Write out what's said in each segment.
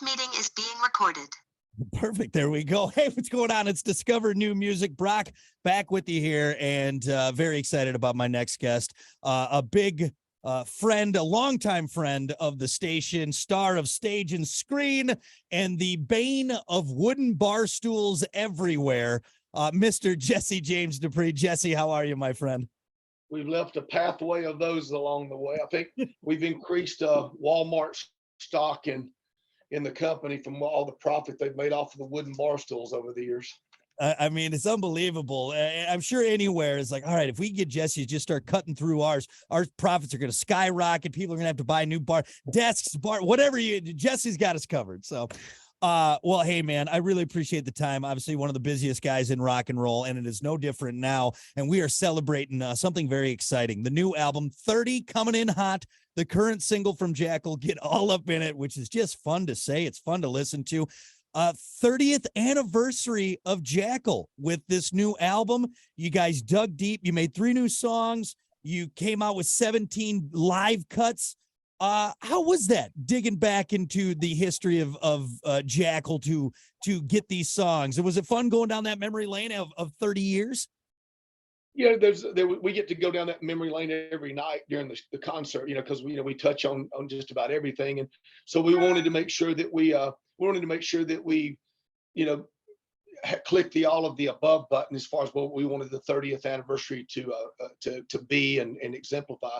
meeting is being recorded. Perfect. There we go. Hey, what's going on? It's Discover New Music. Brock, back with you here, and very excited about my next guest. A big friend, a longtime friend of the station, star of stage and screen, and the bane of wooden bar stools everywhere, Mr. Jesse James Dupree. Jesse, how are you, my friend? We've left a pathway of those along the way. I think we've increased Walmart stock in the company from all the profit they've made off of the wooden bar stools over the years. I mean, it's unbelievable. I'm sure anywhere is like, all right, if we get Jesse to just start cutting through our profits are going to skyrocket. People are going to have to buy new desks, whatever Jesse's got us covered. So, well, hey man, I really appreciate the time. Obviously one of the busiest guys in rock and roll, and it is no different now. And we are celebrating something very exciting. The new album 30 coming in hot. The current single from Jackyl, Get All Up in It, which is just fun to say. It's fun to listen to. 30th anniversary of Jackyl with this new album. You guys dug deep. You made 3 new songs. You came out with 17 live cuts. How was that, digging back into the history of Jackyl to get these songs? Was it fun going down that memory lane of 30 years? Yeah, we get to go down that memory lane every night during the concert, because we touch on just about everything, and so we wanted to make sure that we clicked the all of the above button as far as what we wanted the 30th anniversary to be and exemplify.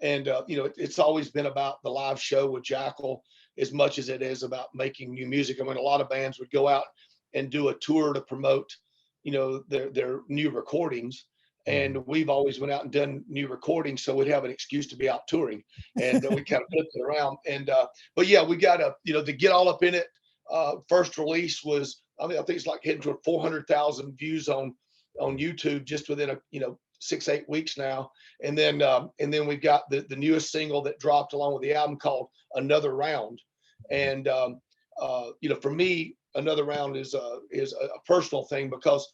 And it's always been about the live show with Jackyl as much as it is about making new music. I mean, a lot of bands would go out and do a tour to promote their new recordings. And we've always went out and done new recordings, so we'd have an excuse to be out touring, and we kind of flipped it around. And but yeah, we got to Get All Up in It. First release was, I think it's like hitting to 400,000 views on YouTube just within 6-8 weeks now. And then we've got the newest single that dropped along with the album called Another Round. And for me, Another Round is a personal thing because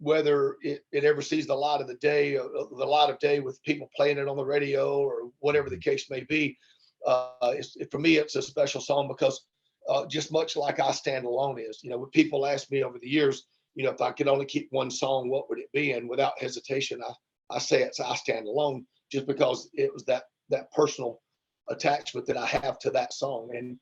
whether it ever sees the light of day with people playing it on the radio or whatever the case may be, for me, it's a special song because just much like I Stand Alone is, when people ask me over the years, if I could only keep one song, what would it be? And without hesitation, I say it's I Stand Alone, just because it was that personal attachment that I have to that song. And,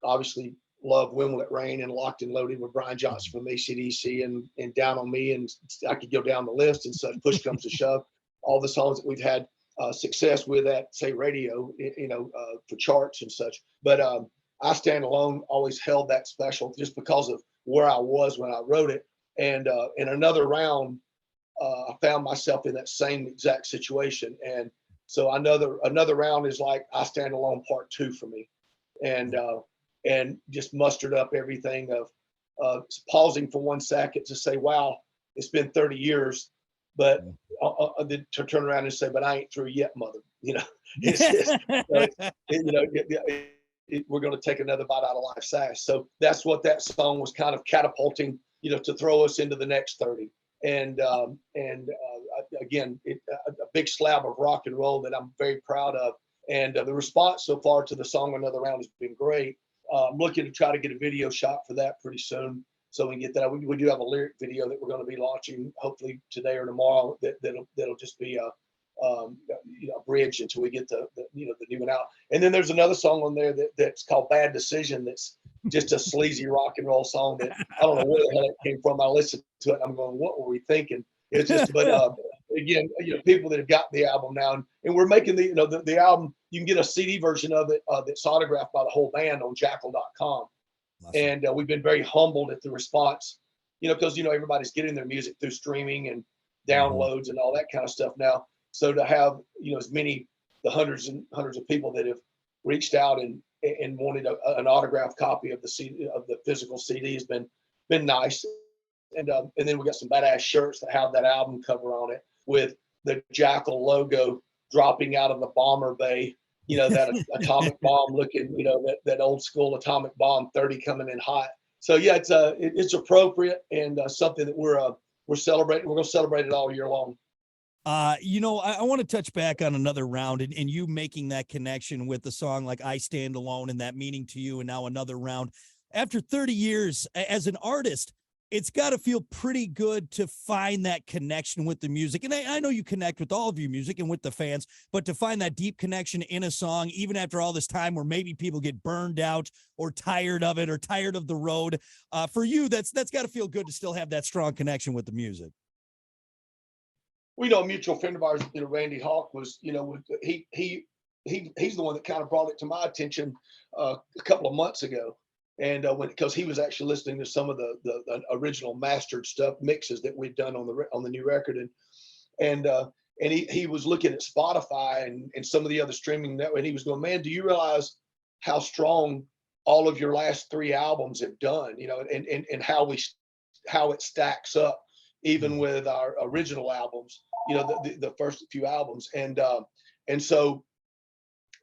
obviously love When Will It Rain and Locked and Loaded with Brian Johnson from AC/DC and Down on Me. And I could go down the list and such. Push Comes to Shove, all the songs that we've had success with at, say, radio, for charts and such. But I Stand Alone always held that special just because of where I was when I wrote it. And in Another Round, I found myself in that same exact situation. And so another round is like I Stand Alone Part 2 for me. And just mustered up everything of pausing for 1 second to say, wow, it's been 30 years, but then to turn around and say, but I ain't through yet, mother. It's just, we're going to take another bite out of life fast. So that's what that song was kind of catapulting, to throw us into the next 30. And again, a big slab of rock and roll that I'm very proud of. And the response so far to the song Another Round has been great. I'm looking to try to get a video shot for that pretty soon, so we can get that. We do have a lyric video that we're going to be launching hopefully today or tomorrow. That'll just be a bridge until we get the new one out. And then there's another song on there that's called Bad Decision. That's just a sleazy rock and roll song that I don't know where the hell it came from. I listened to it and I'm going, what were we thinking? It's just, but again, people that have got the album now, and we're making the album. You can get a CD version of it that's autographed by the whole band on Jackyl.com. Awesome. And we've been very humbled at the response, because everybody's getting their music through streaming and downloads and all that kind of stuff now. So to have as many, the hundreds and hundreds of people that have reached out and wanted an autographed copy of the CD, of the physical CD, has been nice. And then we got some badass shirts that have that album cover on it with the Jackyl logo dropping out of the bomber bay, that atomic bomb looking, that old school atomic bomb 30 coming in hot. So yeah, it's appropriate and something that we're celebrating. We're going to celebrate it all year long. I want to touch back on another round and you making that connection with the song like I Stand Alone and that meaning to you, and now another round. After 30 years as an artist, it's got to feel pretty good to find that connection with the music. And I know you connect with all of your music and with the fans, but to find that deep connection in a song, even after all this time where maybe people get burned out or tired of it or tired of the road, for you, that's got to feel good to still have that strong connection with the music. We know a mutual friend of ours, Randy Hawk was, he's the one that kind of brought it to my attention a couple of months ago. And because he was actually listening to some of the original mastered stuff mixes that we'd done on the new record, and he was looking at Spotify and some of the other streaming network, and he was going, man, do you realize how strong all of your last three albums have done, and how it stacks up even with our original albums, the first few albums. And so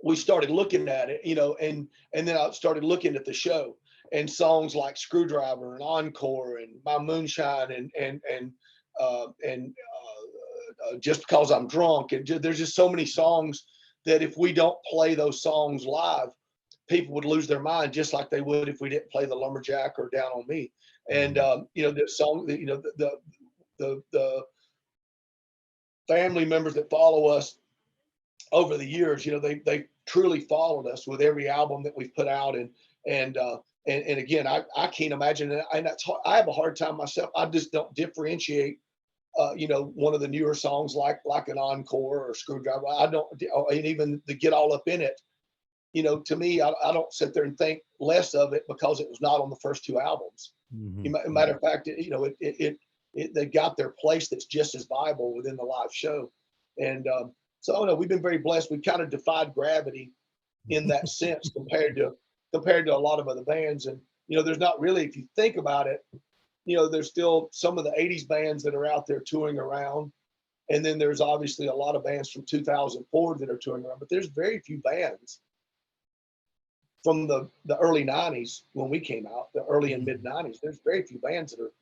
we started looking at it, and then I started looking at the show and songs like Screwdriver and Encore and My Moonshine and Just Because I'm Drunk. And there's just so many songs that if we don't play those songs live, people would lose their mind, just like they would if we didn't play the Lumberjack or Down on Me. And the song, the family members that follow us over the years, they truly followed us with every album that we've put out. And again, I can't imagine it. And I have a hard time myself. I just don't differentiate, one of the newer songs like an Encore or Screwdriver. I don't, and even the Get All Up in It, to me, I don't sit there and think less of it because it was not on the first two albums. Matter of fact, they got their place that's just as viable within the live show. And so no, we've been very blessed. We've kind of defied gravity in that sense compared to a lot of other bands. And there's not really, if you think about it, there's still some of the 80s bands that are out there touring around. And then there's obviously a lot of bands from 2004 that are touring around, but there's very few bands from the early 90s when we came out, the early and mid 90s. There's very few bands that are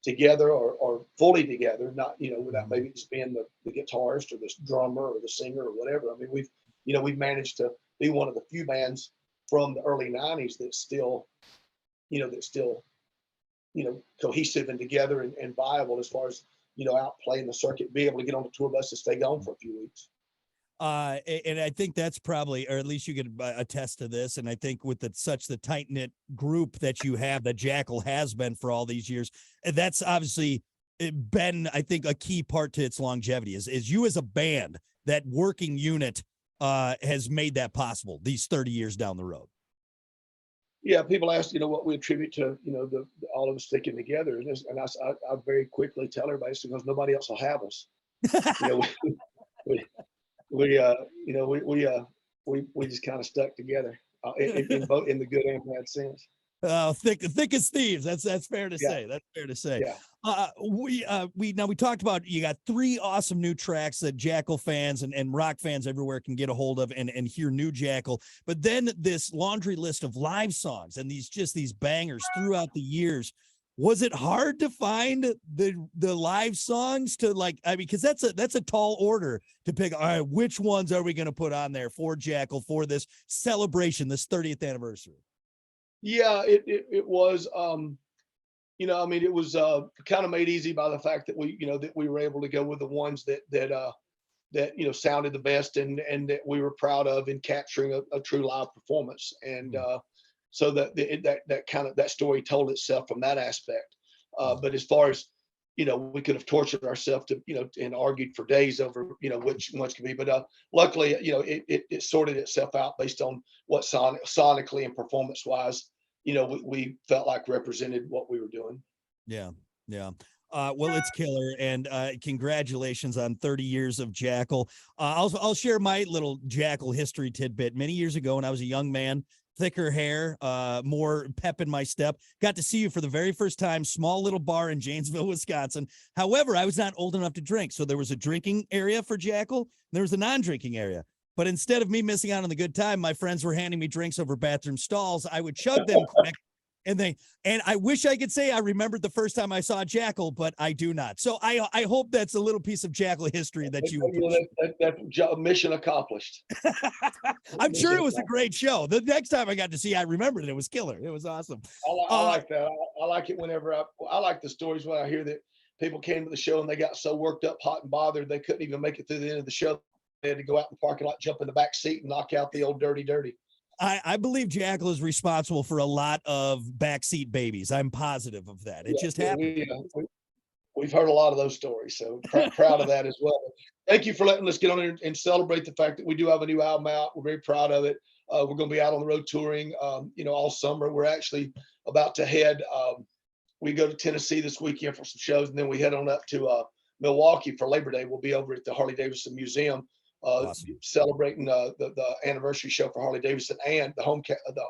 together or fully together, not, without maybe just being the guitarist or the drummer or the singer or whatever. I mean, we've managed to be one of the few bands from the early 90s that's still cohesive and together and viable as far as, out playing the circuit, be able to get on the tour bus and stay gone for a few weeks. And I think that's probably, or at least you could attest to this. And I think with such the tight knit group that you have, that Jackyl has been for all these years, that's obviously been, I think, a key part to its longevity is you as a band, that working unit has made that possible these 30 years down the road. Yeah, people ask, what we attribute to, all of us sticking together, and I very quickly tell everybody, because nobody else will have us. We just kind of stuck together in both, in the good and bad sense. Thick as thieves. That's fair to say. That's fair to say. Yeah. We talked about, you got 3 awesome new tracks that Jackyl fans and rock fans everywhere can get a hold of and hear new Jackyl. But then this laundry list of live songs and these bangers throughout the years. Was it hard to find the live songs to because that's a tall order to pick. All right, which ones are we going to put on there for Jackyl for this celebration, this 30th anniversary? Yeah, it was, it was kind of made easy by the fact that we were able to go with the ones that sounded the best and that we were proud of in capturing a true live performance. And so that story told itself from that aspect. But as far as, we could have tortured ourselves to, and argued for days over, which ones could be. But luckily, it sorted itself out based on what sonically and performance wise, we felt like represented what we were doing. Yeah. Yeah. Well, it's killer, and congratulations on 30 years of Jackyl. I'll share my little Jackyl history tidbit. Many years ago, when I was a young man, thicker hair, more pep in my step, got to see you for the very first time, small little bar in Janesville, Wisconsin. However, I was not old enough to drink, so there was a drinking area for Jackyl, and there was a non-drinking area. But instead of me missing out on the good time, my friends were handing me drinks over bathroom stalls. I would chug them quick, And I wish I could say I remembered the first time I saw Jackyl, but I do not. So I hope that's a little piece of Jackyl history that you appreciate. That's mission accomplished. I'm sure Mission it was a accomplished. great show. The next time I got to see, I remembered it. It was killer. It was awesome. I like that. I like it whenever I like the stories when I hear that people came to the show and they got so worked up, hot and bothered, they couldn't even make it through the end of the show. They had to go out in the parking lot, jump in the back seat, and knock out the old dirty. I believe Jackyl is responsible for a lot of backseat babies. I'm positive of that. It just happened. We've heard a lot of those stories, so proud of that as well. Thank you for letting us get on here and celebrate the fact that we do have a new album out. We're very proud of it. We're going to be out on the road touring, all summer. We're actually about to head. We go to Tennessee this weekend for some shows, and then we head on up to Milwaukee for Labor Day. We'll be over at the Harley-Davidson Museum, awesome. Celebrating the anniversary show for Harley-Davidson and the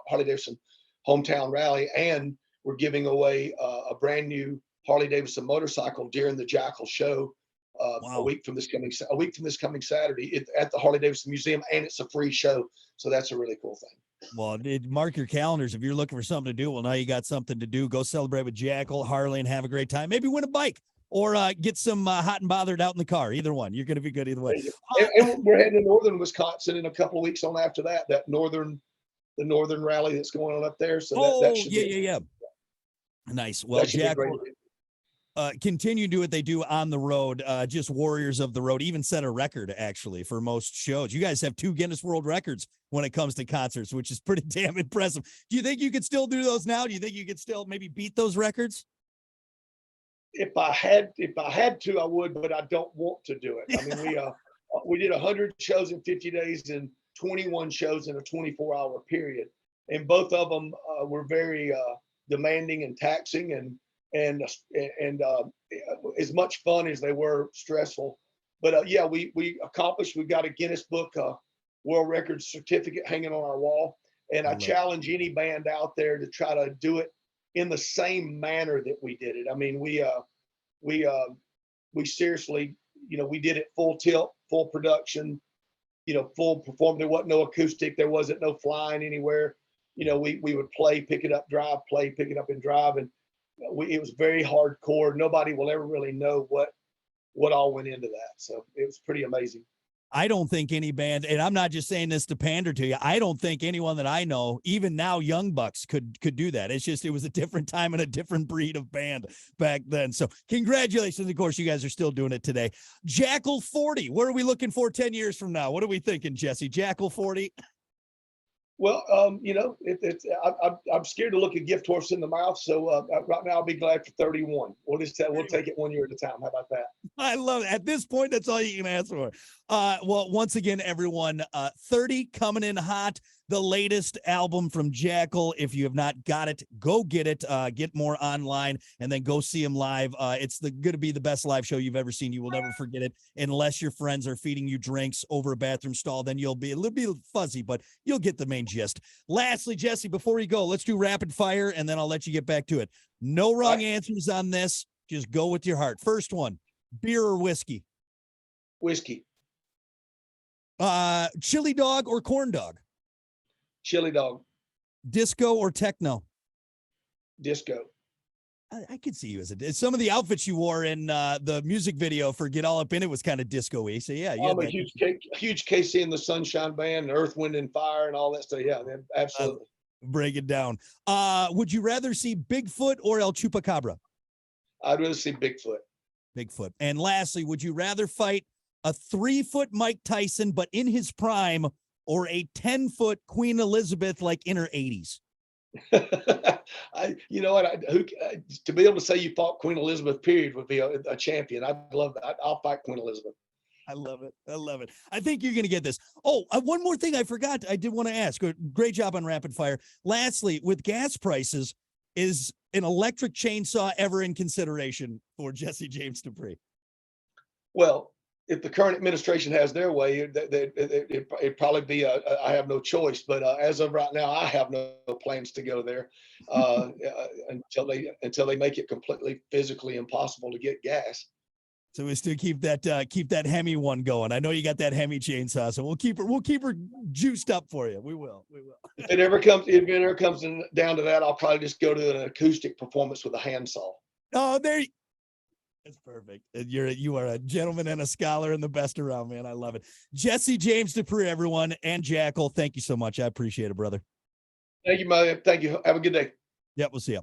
Harley-Davidson hometown rally, and we're giving away a brand new Harley-Davidson motorcycle during the Jackyl show a week from this coming Saturday at the Harley-Davidson Museum, and it's a free show, so that's a really cool thing. Well, mark your calendars if you're looking for something to do. Well, now you got something to do. Go celebrate with Jackyl, Harley, and have a great time. Maybe win a bike or get some hot and bothered out in the car. Either one, you're going to be good either way. And we're heading to northern Wisconsin in a couple of weeks on after that. The northern rally that's going on up there. So that should yeah. Nice. Well, Jackyl, continue to do what they do on the road. Just warriors of the road. Even set a record actually for most shows. You guys have 2 Guinness World Records when it comes to concerts, which is pretty damn impressive. Do you think you could still do those now? Do you think you could still maybe beat those records? If I had to, I would, but I don't want to do it. I mean, we did 100 shows in 50 days and 21 shows in a 24-hour period, and both of them were very demanding and taxing, and as much fun as they were stressful. But we accomplished. We got a Guinness Book World Records certificate hanging on our wall, and I challenge any band out there to try to do it in the same manner that we did it. I mean, we seriously, we did it full tilt, full production, full perform. There wasn't no acoustic. There wasn't no flying anywhere. We would play, pick it up, drive, play, pick it up and drive. And it was very hardcore. Nobody will ever really know what all went into that. So it was pretty amazing. I don't think any band, and I'm not just saying this to pander to you, I don't think anyone that I know, even now young bucks, could do that. It's just, it was a different time and a different breed of band back then. So congratulations. Of course, you guys are still doing it today. Jackyl 40. What are we looking for 10 years from now? What are we thinking, Jesse? Jackyl 40? Well, I'm scared to look a gift horse in the mouth. So right now I'll be glad for 31. We'll take it 1 year at a time. How about that? I love it. At this point, that's all you can ask for. Well, once again, everyone, 30 coming in hot. The latest album from Jackyl. If you have not got it, go get it. Get more online and then go see him live. It's going to be the best live show you've ever seen. You will never forget it, unless your friends are feeding you drinks over a bathroom stall. Then it'll be fuzzy, but you'll get the main gist. Lastly, Jesse, before you go, let's do rapid fire, and then I'll let you get back to it. No wrong answers on this. Just go with your heart. First one, beer or whiskey? Whiskey. Chili dog or corn dog? Chili dog. Disco or techno? Disco. I could see you as some of the outfits you wore in the music video for Get All Up In It was kind of disco-y. So yeah. I'm a huge KC and the Sunshine Band, and Earth, Wind and Fire and all that stuff. Yeah, man, absolutely. Break it down. Would you rather see Bigfoot or El Chupacabra? I'd rather see Bigfoot. Bigfoot. And lastly, would you rather fight a 3-foot Mike Tyson, but in his prime, or a 10-foot Queen Elizabeth, like in her 80s? You know what? To be able to say you fought Queen Elizabeth, period, would be a champion. I'd love that. I'll fight Queen Elizabeth. I love it. I love it. I think you're going to get this. Oh, one more thing I forgot. I did want to ask. Great job on rapid fire. Lastly, with gas prices, is an electric chainsaw ever in consideration for Jesse James Dupree? Well, if the current administration has their way, it'd probably be I have no choice. But as of right now, I have no plans to go there until they make it completely physically impossible to get gas. So we still keep that Hemi one going. I know you got that Hemi chainsaw, so we'll keep her juiced up for you. We will. If it ever comes down to that, I'll probably just go to an acoustic performance with a handsaw. Oh, that's perfect. You are a gentleman and a scholar and the best around, man. I love it. Jesse James Dupree, everyone, and Jackyl, thank you so much. I appreciate it, brother. Thank you, man. Thank you. Have a good day. Yep, we'll see you.